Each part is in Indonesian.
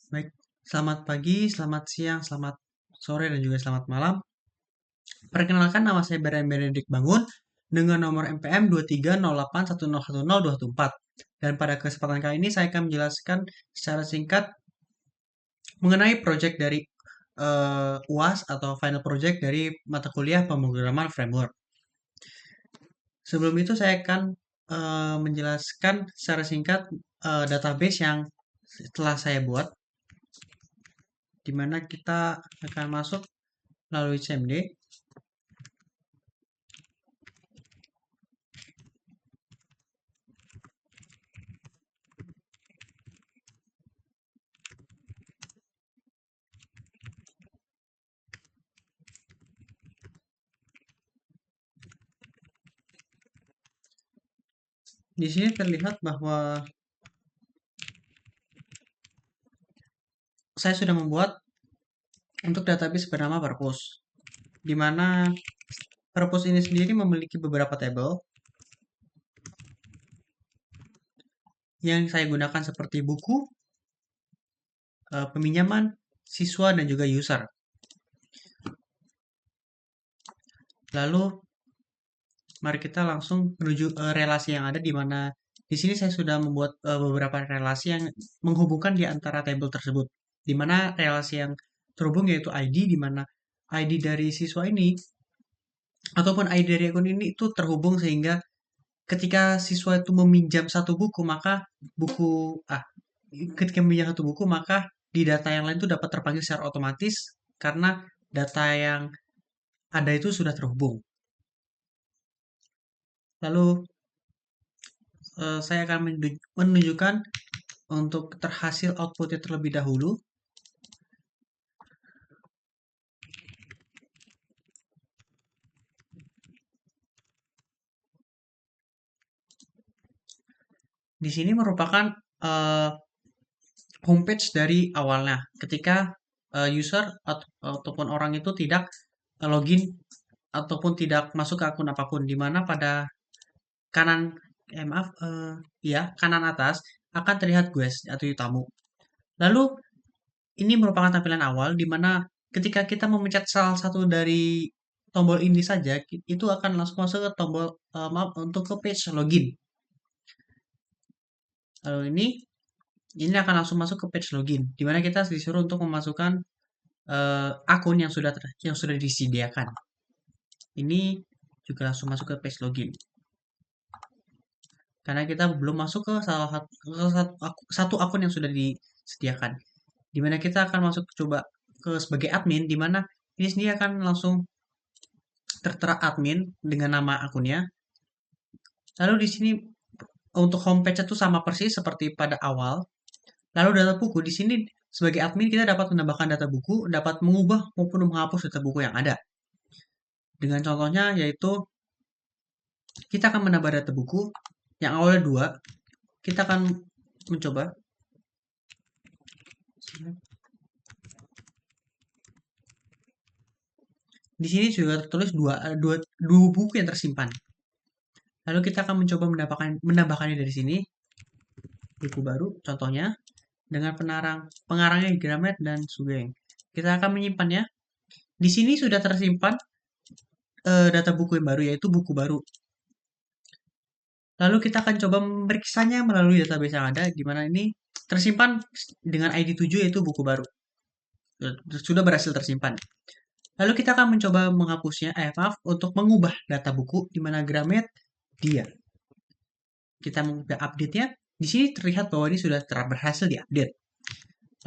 Baik, selamat pagi, selamat siang, selamat sore, dan juga selamat malam. Perkenalkan, nama saya Beren Benedict Bangun dengan nomor MPM 2308101024. Dan pada kesempatan kali ini saya akan menjelaskan secara singkat mengenai proyek dari UAS atau final project dari mata kuliah pemrograman framework. Sebelum itu saya akan menjelaskan secara singkat database yang telah saya buat, di mana kita akan masuk melalui CMD. Di sini terlihat bahwa saya sudah membuat untuk database bernama Purpose, di mana Purpose ini sendiri memiliki beberapa tabel yang saya gunakan seperti buku, peminjaman, siswa, dan juga user. Lalu, mari kita langsung menuju relasi yang ada, di mana di sini saya sudah membuat beberapa relasi yang menghubungkan di antara tabel tersebut. Di mana relasi yang terhubung yaitu ID, di mana ID dari siswa ini ataupun ID dari akun ini itu terhubung, sehingga ketika siswa itu meminjam satu buku, maka buku ah ketika meminjam satu buku, maka di data yang lain itu dapat terpanggil secara otomatis karena data yang ada itu sudah terhubung. Lalu saya akan menunjukkan untuk terhasil outputnya terlebih dahulu. Di sini merupakan eh, homepage dari awalnya ketika user ataupun orang itu tidak login ataupun tidak masuk ke akun apapun, di mana pada kanan maaf ya, kanan atas akan terlihat guest atau tamu. Lalu ini merupakan tampilan awal, di mana ketika kita memencet salah satu dari tombol ini saja, itu akan langsung masuk ke tombol maaf, untuk ke page login. Lalu ini akan langsung masuk ke page login, di mana kita disuruh untuk memasukkan akun yang sudah disediakan. Ini juga langsung masuk ke page login karena kita belum masuk ke salah satu akun yang sudah disediakan. Di mana kita akan masuk coba ke sebagai admin, di mana ini sendiri akan langsung tertera admin dengan nama akunnya. Lalu di sini untuk homepage itu sama persis seperti pada awal. Lalu data buku di sini sebagai admin kita dapat menambahkan data buku, dapat mengubah maupun menghapus data buku yang ada. Dengan contohnya yaitu kita akan menambah data buku yang awalnya 2, kita akan mencoba. Di sini juga tertulis dua buku yang tersimpan. Lalu kita akan mencoba menambahkannya dari sini, buku baru, contohnya dengan pengarangnya Gramet dan Sugeng. Kita akan menyimpannya. Di sini sudah tersimpan data buku yang baru, yaitu buku baru. Lalu kita akan coba memeriksanya melalui database yang ada, di mana ini tersimpan dengan ID 7, yaitu buku baru. Sudah berhasil tersimpan. Lalu kita akan mencoba menghapusnya, maaf, untuk mengubah data buku, di mana Gramet dia. Kita mengubah update-nya. Di sini terlihat bahwa ini sudah berhasil diupdate.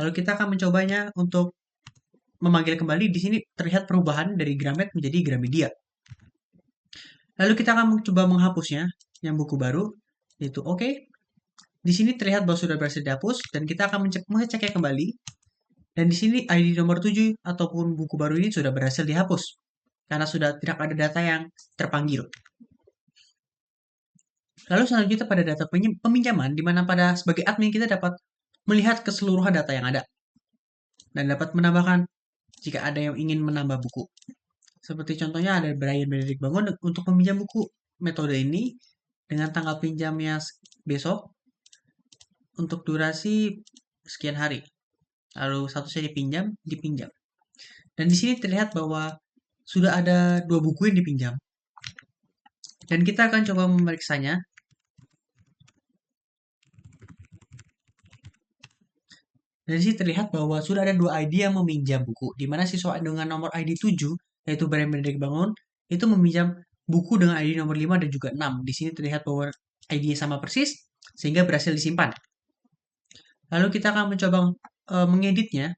Lalu kita akan mencobanya untuk memanggil kembali. Di sini terlihat perubahan dari Gramet menjadi Gramedia. Lalu kita akan mencoba menghapusnya, yang buku baru, yaitu oke. Di sini terlihat bahwa sudah berhasil dihapus, dan kita akan mengeceknya kembali. Dan di sini ID nomor 7 ataupun buku baru ini sudah berhasil dihapus, karena sudah tidak ada data yang terpanggil. Lalu selanjutnya pada data peminjaman, di mana pada sebagai admin kita dapat melihat keseluruhan data yang ada, dan dapat menambahkan jika ada yang ingin menambah buku. Seperti contohnya ada Brian Benedict Bangun untuk meminjam buku metode ini dengan tanggal pinjamnya besok untuk durasi sekian hari. lalu statusnya dipinjam. Dan di sini terlihat bahwa sudah ada 2 buku yang dipinjam. Dan kita akan coba memeriksanya. Dan di sini terlihat bahwa sudah ada 2 ID yang meminjam buku, di mana siswa dengan nomor ID 7, yaitu Brian Benedict Bangun, itu meminjam buku dengan ID nomor 5 dan juga 6. Di sini terlihat bahwa ID-nya sama persis, sehingga berhasil disimpan. Lalu kita akan mencoba mengeditnya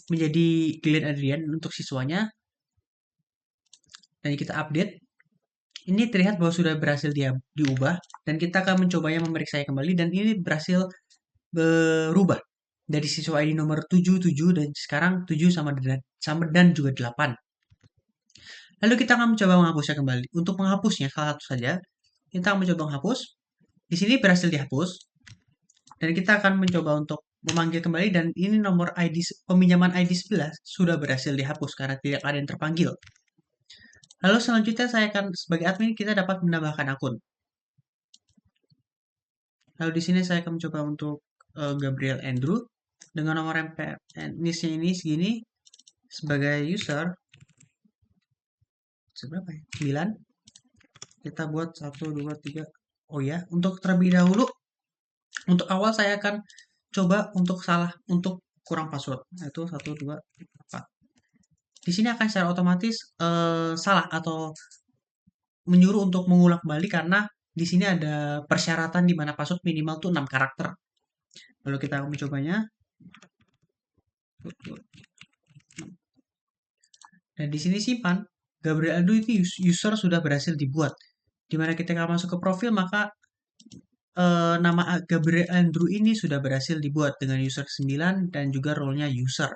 menjadi Glenn Adrian untuk siswanya, dan kita update. Ini terlihat bahwa sudah berhasil diubah, dan kita akan mencobanya memeriksanya kembali, dan ini berhasil berubah dari siswa ID nomor 77 dan sekarang 7 sama dan juga 8. Lalu kita akan mencoba menghapusnya kembali. Untuk menghapusnya salah satu saja, kita akan mencoba menghapus. Di sini berhasil dihapus, dan kita akan mencoba untuk memanggil kembali, dan ini nomor ID peminjaman ID 11 sudah berhasil dihapus karena tidak ada yang terpanggil. Lalu selanjutnya saya akan sebagai admin kita dapat menambahkan akun. Lalu di sini saya akan mencoba untuk Gabriel Andrew dengan nomor NIS-nya ini segini sebagai user seberapa ya? 9. Kita buat 1 2 3. Oh ya, untuk terlebih dahulu untuk awal saya akan coba untuk kurang password, yaitu 1 2 4. Di sini akan secara otomatis salah atau menyuruh untuk mengulang kembali karena di sini ada persyaratan di mana password minimal tuh 6 karakter. Lalu kita akan mencobanya. Dan di sini simpan. Gabriel Andrew itu user sudah berhasil dibuat. Dimana kita akan masuk ke profil, maka nama Gabriel Andrew ini sudah berhasil dibuat dengan user 9 dan juga role-nya user.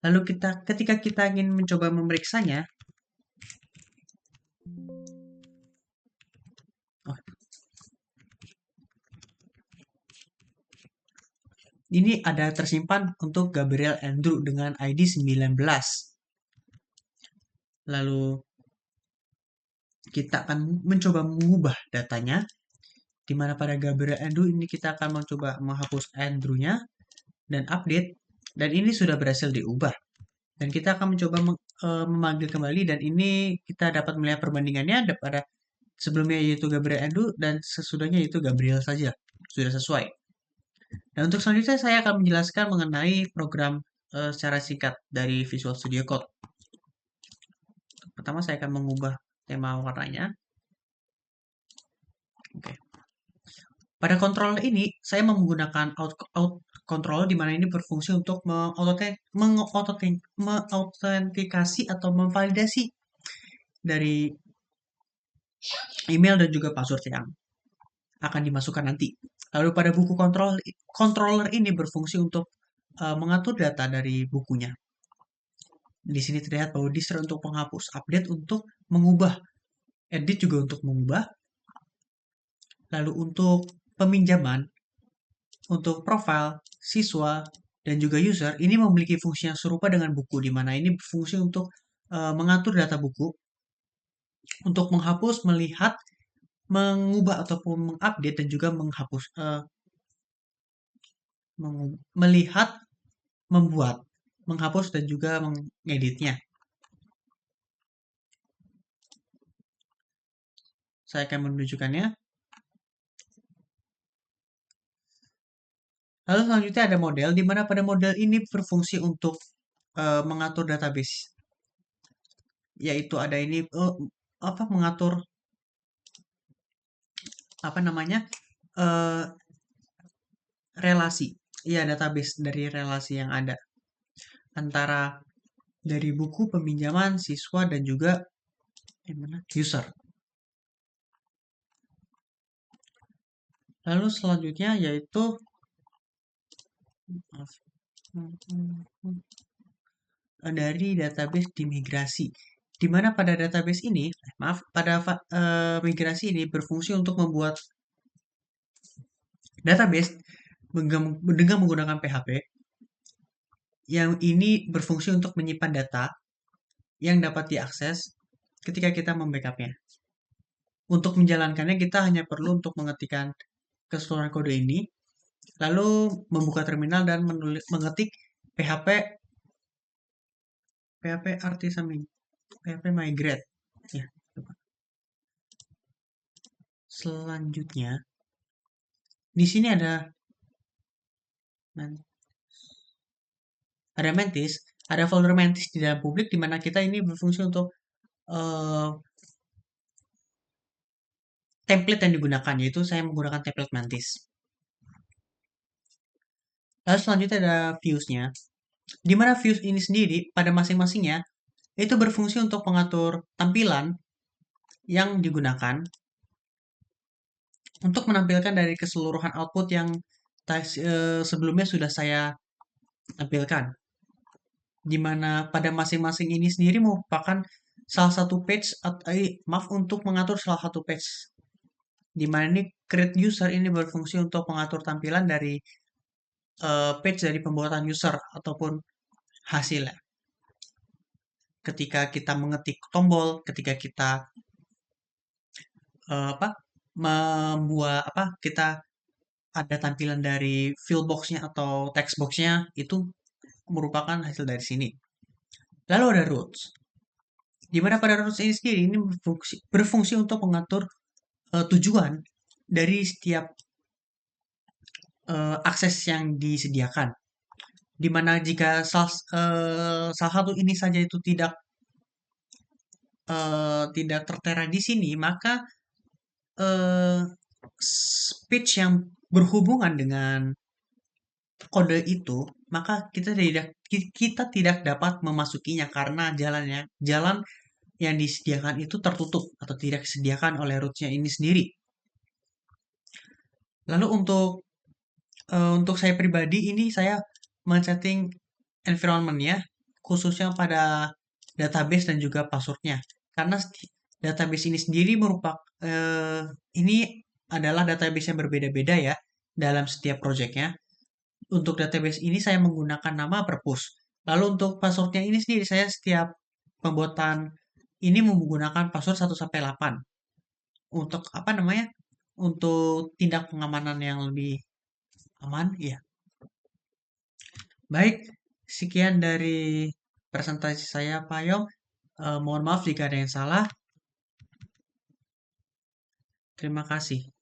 Lalu ketika kita ingin mencoba memeriksanya, ini ada tersimpan untuk Gabriel Andrew dengan ID 19. Lalu kita akan mencoba mengubah datanya, di mana pada Gabriel Andrew ini kita akan mencoba menghapus Andrew-nya dan update, dan ini sudah berhasil diubah. Dan kita akan mencoba memanggil kembali, dan ini kita dapat melihat perbandingannya pada sebelumnya yaitu Gabriel Andrew dan sesudahnya yaitu Gabriel saja. Sudah sesuai. Dan untuk selanjutnya saya akan menjelaskan mengenai program secara singkat dari Visual Studio Code. Pertama saya akan mengubah tema warnanya. Oke. Pada controller ini saya menggunakan out control di mana ini berfungsi untuk mengautentikasi atau memvalidasi dari email dan juga password yang akan dimasukkan nanti. Lalu pada buku controller ini berfungsi untuk mengatur data dari bukunya. Di sini terlihat bahwa distro untuk menghapus, update untuk mengubah, edit juga untuk mengubah. Lalu untuk peminjaman, untuk profile, siswa, dan juga user, ini memiliki fungsi yang serupa dengan buku, di mana ini berfungsi untuk mengatur data buku, untuk menghapus, melihat, mengubah ataupun mengupdate, dan juga menghapus, melihat, membuat, menghapus, dan juga mengeditnya. Saya akan menunjukkannya. Lalu selanjutnya ada model, di mana pada model ini berfungsi untuk mengatur database. Yaitu ada ini mengatur relasi. Ya, database dari relasi yang ada antara dari buku peminjaman siswa dan juga user. Lalu selanjutnya yaitu dari database dimigrasi, di mana pada database ini, pada migrasi ini berfungsi untuk membuat database dengan menggunakan PHP, yang ini berfungsi untuk menyimpan data yang dapat diakses ketika kita membackupnya. Untuk menjalankannya kita hanya perlu untuk mengetikkan keseluruhan kode ini, Lalu membuka terminal dan mengetik PHP artisan PHP migrate. Ya, coba. Selanjutnya, di sini ada Mantis, ada folder Mantis di dalam publik di mana kita ini berfungsi untuk eh, template yang digunakan, yaitu saya menggunakan template Mantis. Lalu selanjutnya ada views-nya, di mana views ini sendiri pada masing-masingnya itu berfungsi untuk mengatur tampilan yang digunakan untuk menampilkan dari keseluruhan output yang sebelumnya sudah saya tampilkan. Di mana pada masing-masing ini sendiri merupakan salah satu page, maaf, untuk mengatur salah satu page. Di mana ini create user ini berfungsi untuk mengatur tampilan dari page dari pembuatan user ataupun hasilnya. Ketika kita mengetik tombol, ketika kita apa membuat apa kita ada tampilan dari fill box-nya atau text box-nya itu merupakan hasil dari sini. Lalu ada routes. Di mana pada routes ini sendiri ini berfungsi untuk mengatur tujuan dari setiap akses yang disediakan. Di mana jika salah satu ini saja itu tidak tertera di sini, maka eh, speech yang berhubungan dengan kode itu, maka kita tidak dapat memasukinya karena jalan yang disediakan itu tertutup atau tidak disediakan oleh rootnya ini sendiri. Lalu untuk saya pribadi ini saya men-setting environment-nya khususnya pada database dan juga password-nya. Karena database ini sendiri ini adalah database yang berbeda-beda ya dalam setiap projectnya. Untuk database ini saya menggunakan nama Perpus. Lalu untuk passwordnya ini sendiri saya setiap pembuatan ini menggunakan password 1 sampai 8. Untuk apa namanya? Untuk tindak pengamanan yang lebih aman, ya. Baik, sekian dari presentasi saya, Pak Yong. Mohon maaf jika ada yang salah. Terima kasih.